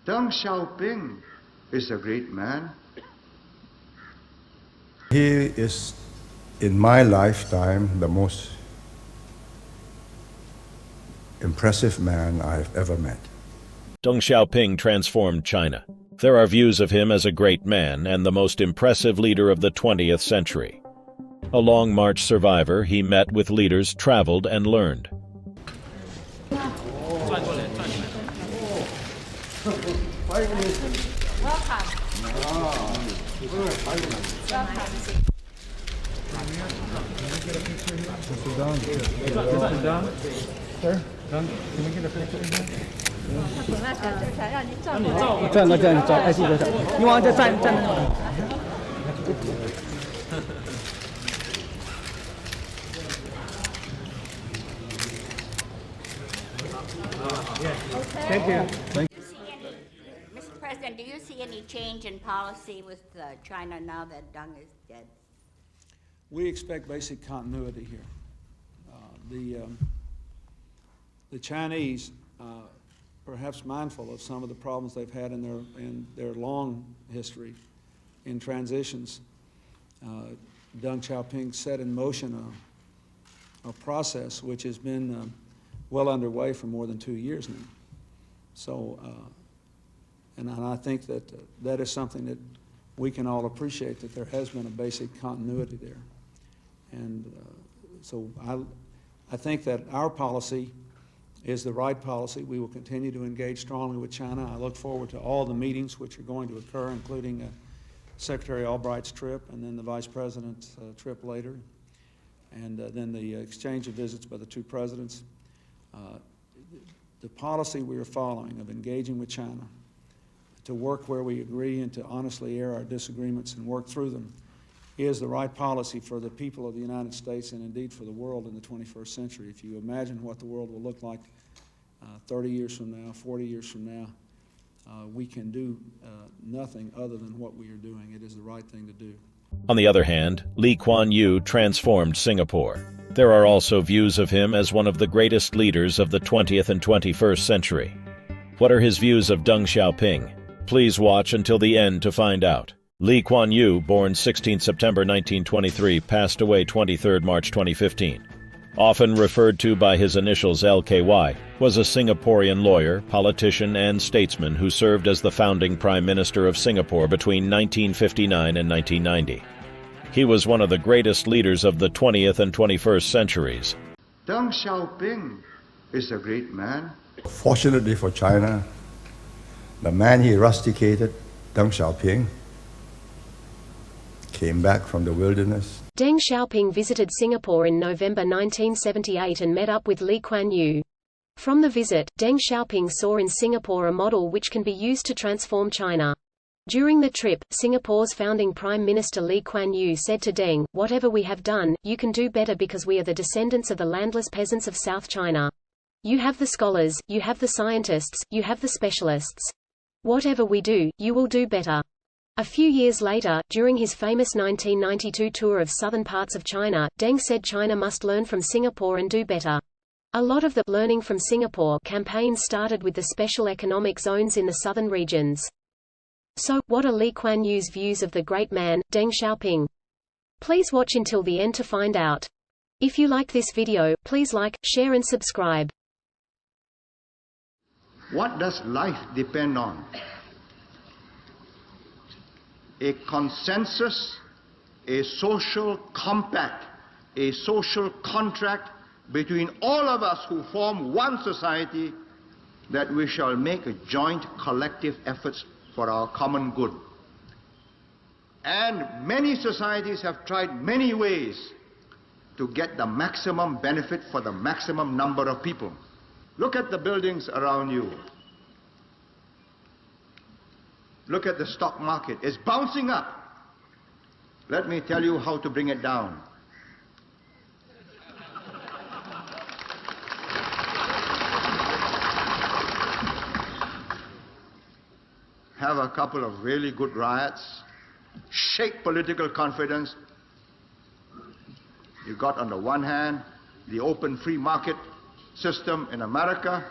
Deng Xiaoping is a great man. He is, in my lifetime, the most impressive man I've ever met. Deng Xiaoping transformed China. There are views of him as a great man and the most impressive leader of the 20th century. A Long March survivor, he met with leaders, traveled, and learned. Thank you. Mr. President, do you see any change in policy with China now that Deng is dead? We expect basic continuity here. The Chinese, perhaps mindful of some of the problems they've had in their long history in transitions, Deng Xiaoping set in motion a process which has been well underway for more than 2 years now. So, and I think that that is something that we can all appreciate, that there has been a basic continuity there. And so I think that our policy is the right policy. We will continue to engage strongly with China. I look forward to all the meetings which are going to occur, including Secretary Albright's trip and then the Vice President's trip later, and then the exchange of visits by the two presidents. The policy we are following of engaging with China to work where we agree and to honestly air our disagreements and work through them is the right policy for the people of the United States and indeed for the world in the 21st century. If you imagine what the world will look like 30 years from now, 40 years from now, we can do nothing other than what we are doing. It is the right thing to do. On the other hand, Lee Kuan Yew transformed Singapore. There are also views of him as one of the greatest leaders of the 20th and 21st century. What are his views of Deng Xiaoping? Please watch until the end to find out. Lee Kuan Yew, born 16 September 1923, passed away 23 March 2015. Often referred to by his initials LKY, was a Singaporean lawyer, politician, and statesman who served as the founding Prime Minister of Singapore between 1959 and 1990. He was one of the greatest leaders of the 20th and 21st centuries. Deng Xiaoping is a great man. Fortunately for China, the man he rusticated, Deng Xiaoping, came back from the wilderness. Deng Xiaoping visited Singapore in November 1978 and met up with Lee Kuan Yew. From the visit, Deng Xiaoping saw in Singapore a model which can be used to transform China. During the trip, Singapore's founding Prime Minister Lee Kuan Yew said to Deng, "Whatever we have done, you can do better because we are the descendants of the landless peasants of South China. You have the scholars, you have the scientists, you have the specialists. Whatever we do, you will do better." A few years later, during his famous 1992 tour of southern parts of China, Deng said China must learn from Singapore and do better. A lot of the "Learning from Singapore" campaign started with the special economic zones in the southern regions. So, what are Lee Kuan Yew's views of the great man, Deng Xiaoping? Please watch until the end to find out. If you like this video, please like, share and subscribe. What does life depend on? A consensus, a social compact, a social contract between all of us who form one society, that we shall make a joint collective efforts for our common good. And many societies have tried many ways to get the maximum benefit for the maximum number of people. Look at the buildings around you. Look at the stock market. It's bouncing up. Let me tell you how to bring it down. Have a couple of really good riots, shake political confidence. You got on the one hand the open free market system in America.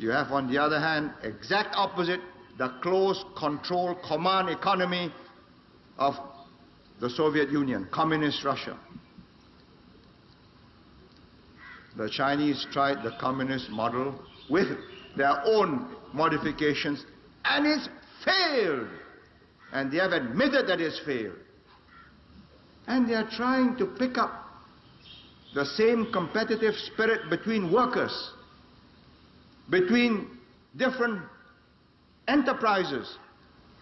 You have, on the other hand, exact opposite, the close control command economy of the Soviet Union, Communist Russia. The Chinese tried the communist model with their own modifications, and it's failed. And they have admitted that it's failed. And they are trying to pick up the same competitive spirit between workers, between different enterprises,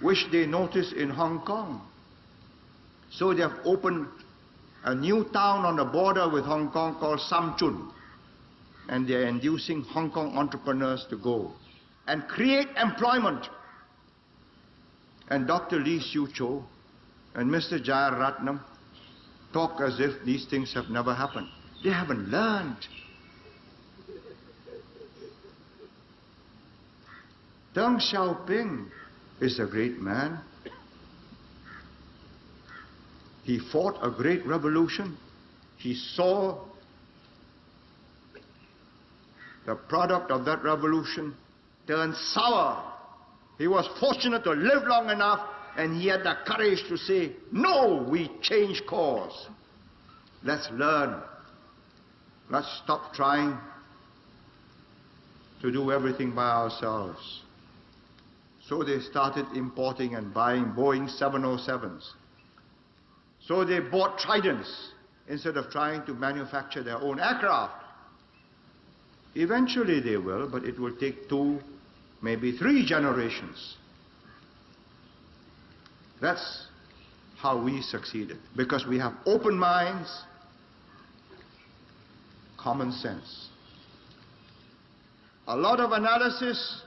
which they notice in Hong Kong. So they have opened a new town on the border with Hong Kong called Sam Chun. And they are inducing Hong Kong entrepreneurs to go and create employment. And Dr. Lee Siu Cho and Mr. Jayaratnam talk as if these things have never happened. They haven't learned. Deng Xiaoping is a great man. He fought a great revolution. He saw the product of that revolution turn sour. He was fortunate to live long enough, and he had the courage to say, no, we change course. Let's learn. Let's stop trying to do everything by ourselves. So they started importing and buying Boeing 707s. So they bought Tridents instead of trying to manufacture their own aircraft. Eventually they will, but it will take 2, maybe 3 generations. That's how we succeeded, because we have open minds, common sense, a lot of analysis,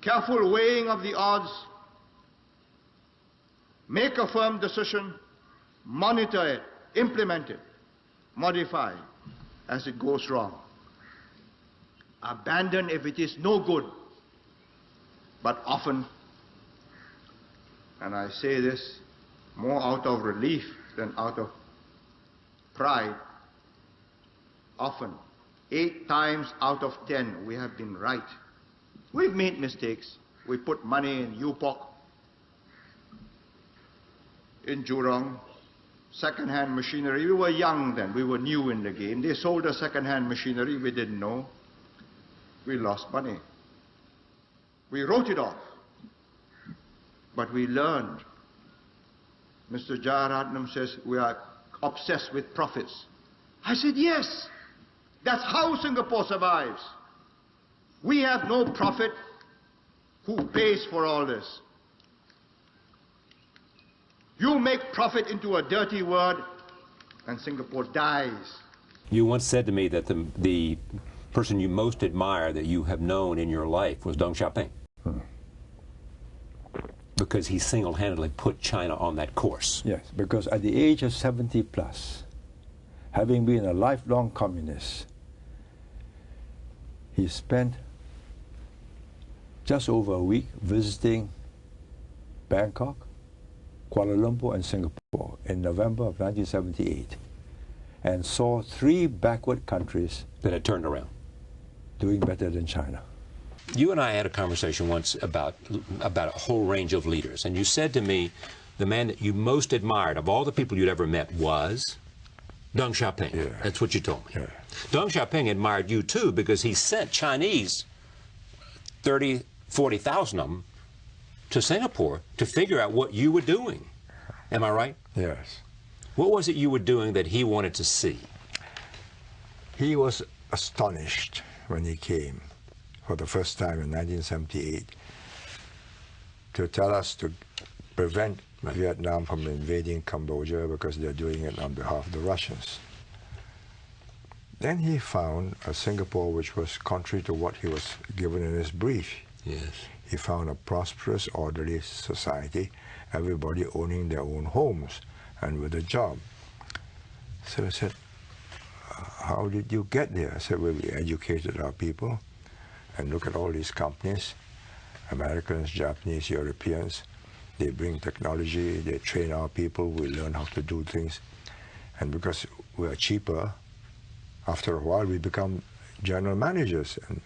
careful weighing of the odds, make a firm decision, monitor it, implement it, modify as it goes wrong. Abandon if it is no good. But often, and I say this more out of relief than out of pride, often, 8 times out of 10, we have been right. We've made mistakes. We put money in UPOC, in Jurong, second-hand machinery. We were young then. We were new in the game. They sold us second-hand machinery. We didn't know. We lost money. We wrote it off. But we learned. Mr. Jayaratnam says we are obsessed with profits. I said, yes. That's how Singapore survives. We have no profit. Who pays for all this? You make profit into a dirty word, and Singapore dies. You once said to me that the person you most admire that you have known in your life was Deng Xiaoping. Because he single-handedly put China on that course. Yes, because at the age of 70 plus, having been a lifelong communist, he spent just over a week visiting Bangkok, Kuala Lumpur and Singapore in November of 1978, and saw 3 backward countries that had turned around, doing better than China. You and I had a conversation once about a whole range of leaders, and you said to me the man that you most admired of all the people you'd ever met was Deng Xiaoping. Yeah. That's what you told me. Yeah. Deng Xiaoping admired you too because he sent Chinese, 30, 40,000 of them, to Singapore to figure out what you were doing. Am I right? Yes. What was it you were doing that he wanted to see? He was astonished when he came for the first time in 1978 to tell us to prevent Vietnam from invading Cambodia because they're doing it on behalf of the Russians. Then he found a Singapore which was contrary to what he was given in his brief. Yes. He found a prosperous, orderly society, everybody owning their own homes and with a job. So I said, how did you get there? I said, well, we educated our people. And look at all these companies, Americans, Japanese, Europeans. They bring technology, they train our people, we learn how to do things. And because we are cheaper, after a while we become general managers. And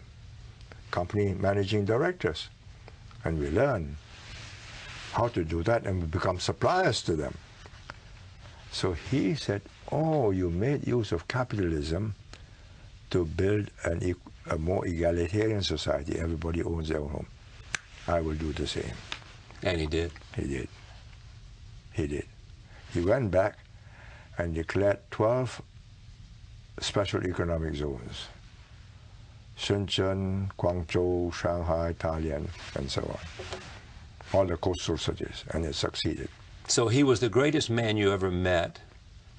company managing directors. And we learn how to do that, and we become suppliers to them. So he said, oh, you made use of capitalism to build a more egalitarian society. Everybody owns their own home. I will do the same. And he did? He did. He did. He went back and declared 12 special economic zones. Shenzhen, Guangzhou, Shanghai, Dalian, and so on. All the coastal cities, and it succeeded. So he was the greatest man you ever met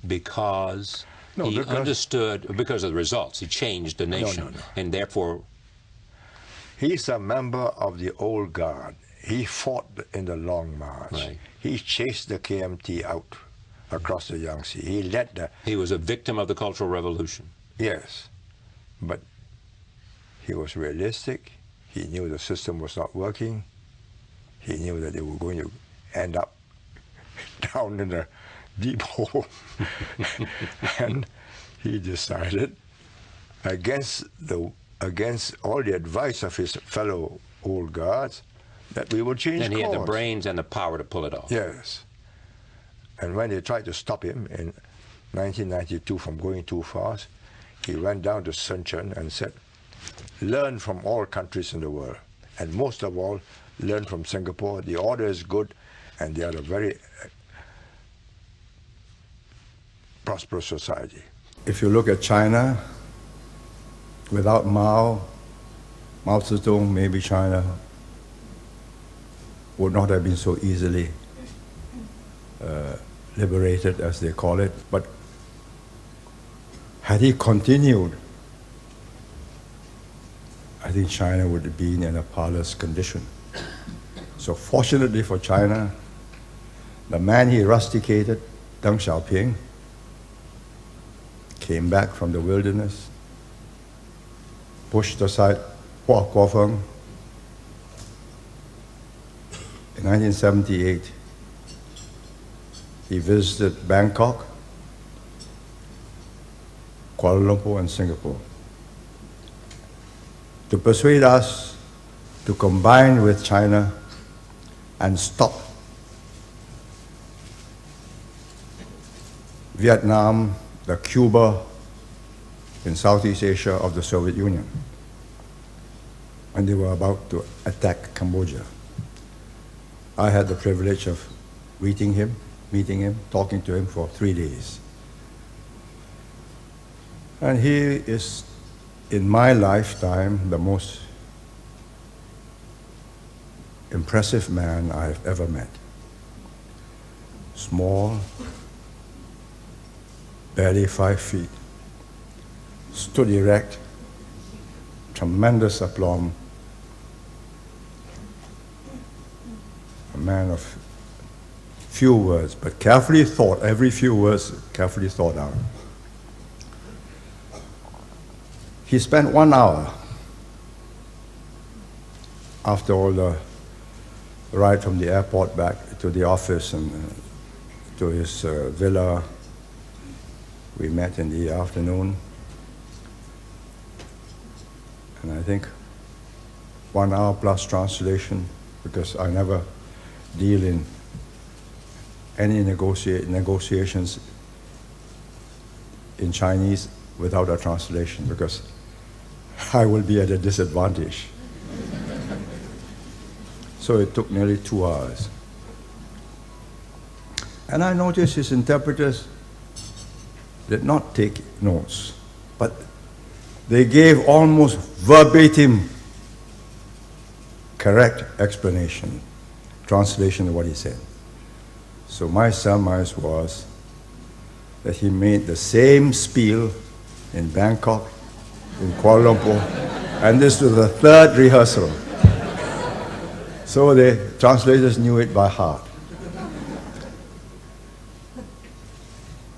because he understood, because of the results. He changed the nation, and therefore... He's a member of the old guard. He fought in the Long March. Right. He chased the KMT out across the Yangtze. He led the... He was a victim of the Cultural Revolution. Yes, but he was realistic. He knew the system was not working. He knew that they were going to end up down in a deep hole. And he decided, against all the advice of his fellow old guards, that we would change course. And he had the brains and the power to pull it off. Yes. And when they tried to stop him in 1992 from going too fast, he went down to Shenzhen and said, learn from all countries in the world, and most of all, learn from Singapore. The order is good, and they are a very prosperous society. If you look at China, without Mao Zedong, maybe China would not have been so easily liberated, as they call it. But had he continued, I think China would have been in a parlous condition. So fortunately for China, the man he rusticated, Deng Xiaoping, came back from the wilderness, pushed aside Hua Guofeng. In 1978, he visited Bangkok, Kuala Lumpur, and Singapore to persuade us to combine with China and stop Vietnam, the Cuba in Southeast Asia of the Soviet Union, when they were about to attack Cambodia. I had the privilege of meeting him, talking to him for 3 days. And he is, in my lifetime, the most impressive man I've ever met. Small, barely 5 feet, stood erect, tremendous aplomb, a man of few words, but carefully thought, every few words carefully thought out. He spent 1 hour after all the ride from the airport back to the office and to his villa. We met in the afternoon, and I think 1 hour plus translation, because I never deal in any negotiations in Chinese without a translation, because I will be at a disadvantage. So it took nearly 2 hours. And I noticed his interpreters did not take notes, but they gave almost verbatim correct explanation, translation of what he said. So my surmise was that he made the same spiel in Bangkok, in Kuala Lumpur, and this was the 3rd rehearsal. So the translators knew it by heart.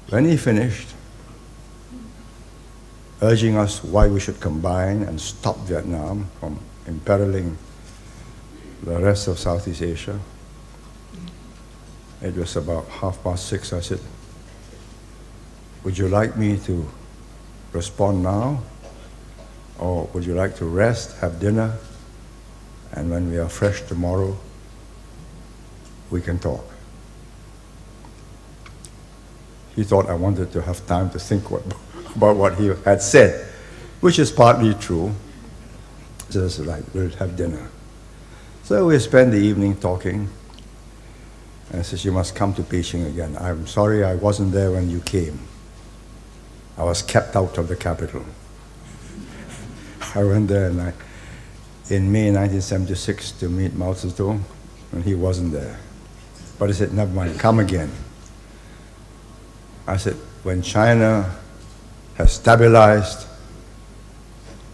When he finished, urging us why we should combine and stop Vietnam from imperiling the rest of Southeast Asia, it was about 6:30. I said, would you like me to respond now? Or would you like to rest, have dinner, and when we are fresh tomorrow, we can talk. He thought I wanted to have time to think about what he had said, which is partly true. Just like, we'll have dinner. So we spent the evening talking, and I said, you must come to Beijing again. I'm sorry I wasn't there when you came. I was kept out of the capital. I went there in May 1976 to meet Mao Zedong, and he wasn't there. But he said, never mind, come again. I said, when China has stabilized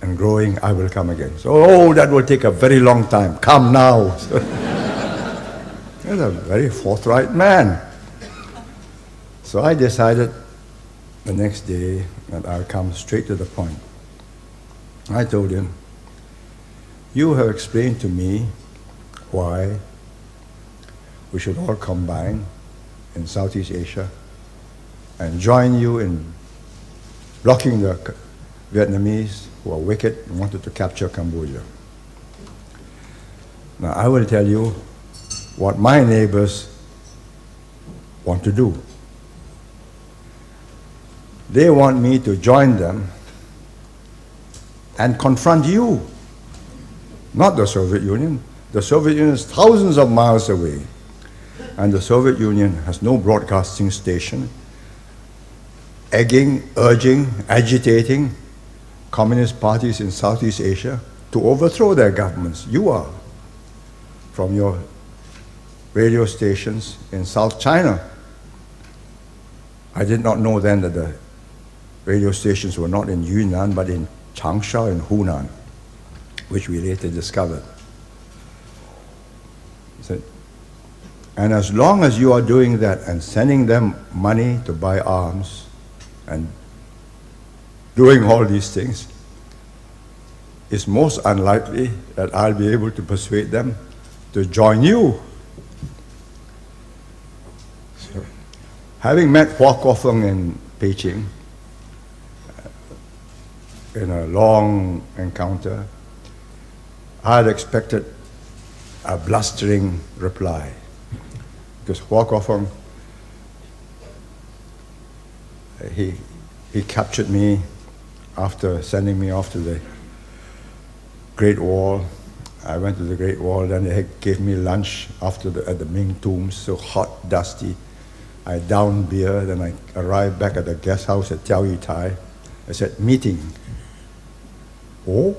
and growing, I will come again. So, oh, that will take a very long time. Come now. He's a very forthright man. So I decided the next day that I'll come straight to the point. I told him, you have explained to me why we should all combine in Southeast Asia and join you in blocking the Vietnamese who are wicked and wanted to capture Cambodia. Now I will tell you what my neighbors want to do. They want me to join them and confront you, not the Soviet Union. The Soviet Union is thousands of miles away, and the Soviet Union has no broadcasting station, egging, urging, agitating communist parties in Southeast Asia to overthrow their governments. You are, from your radio stations in South China. I did not know then that the radio stations were not in Yunnan, but in Changsha and Hunan, which we later discovered. He said, and as long as you are doing that and sending them money to buy arms and doing all these things, it's most unlikely that I'll be able to persuade them to join you. So, having met Hua Guofeng in Beijing, in a long encounter, I had expected a blustering reply, because Hua Guofeng, he captured me after sending me off to the Great Wall. I went to the Great Wall, then they gave me lunch at the Ming Tombs, so hot, dusty. I downed beer, then I arrived back at the guest house at Tiao Yi Tai. I said, meeting. Oh,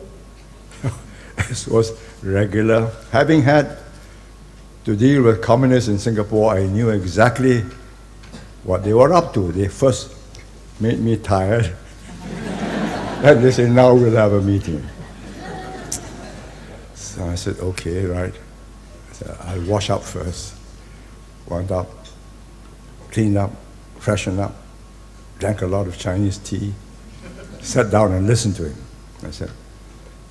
this was regular. Having had to deal with communists in Singapore, I knew exactly what they were up to. They first made me tired, and they said, now we'll have a meeting. So I said, okay, right. I said, I'll wash up first. Went up, cleaned up, freshened up, drank a lot of Chinese tea, sat down and listened to him. I said,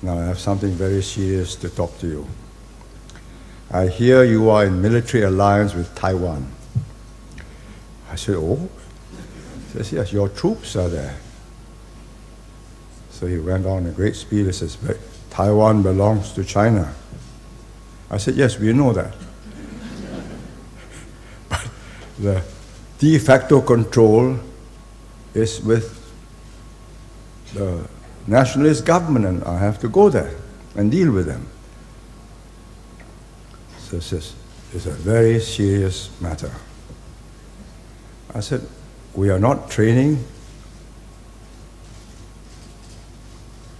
now I have something very serious to talk to you. I hear you are in military alliance with Taiwan. I said, oh? He says, yes, your troops are there. So he went on a great speech. He says, but Taiwan belongs to China. I said, yes, we know that. But the de facto control is with the nationalist government, and I have to go there and deal with them. So this is a very serious matter. I said, we are not training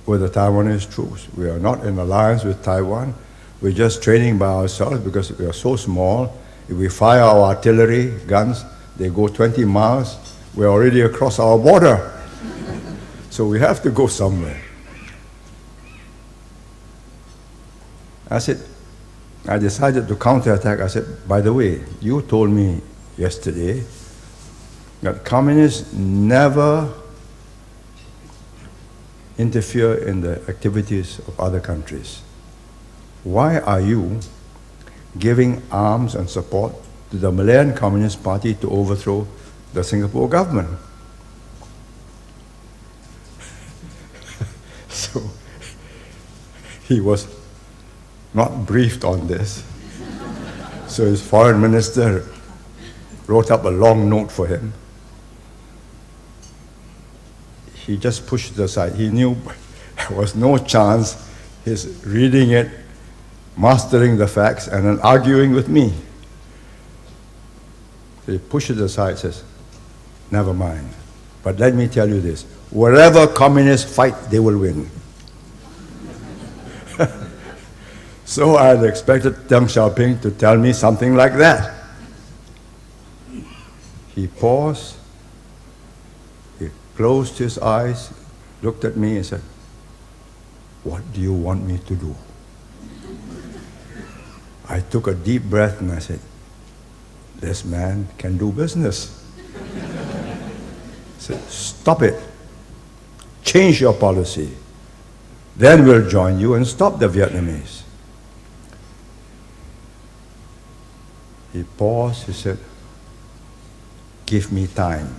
with the Taiwanese troops. We are not in alliance with Taiwan. We're just training by ourselves because we are so small. If we fire our artillery guns, they go 20 miles. We're already across our border. So we have to go somewhere. I decided to counterattack. I said, by the way, you told me yesterday that communists never interfere in the activities of other countries. Why are you giving arms and support to the Malayan Communist Party to overthrow the Singapore government? So he was not briefed on this. So his foreign minister wrote up a long note for him. He just pushed it aside. He knew there was no chance his reading it, mastering the facts, and then arguing with me. So he pushed it aside, says, never mind. But let me tell you this, wherever communists fight, they will win. So I had expected Deng Xiaoping to tell me something like that. He paused, he closed his eyes, looked at me and said, what do you want me to do? I took a deep breath and I said, this man can do business. I said, stop it. Change your policy. Then we'll join you and stop the Vietnamese. He paused, he said, give me time.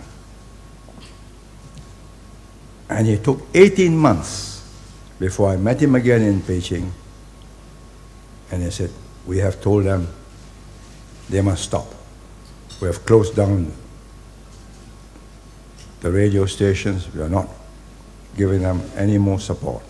And it took 18 months before I met him again in Beijing. And he said, we have told them they must stop. We have closed down the radio stations. We are not giving them any more support.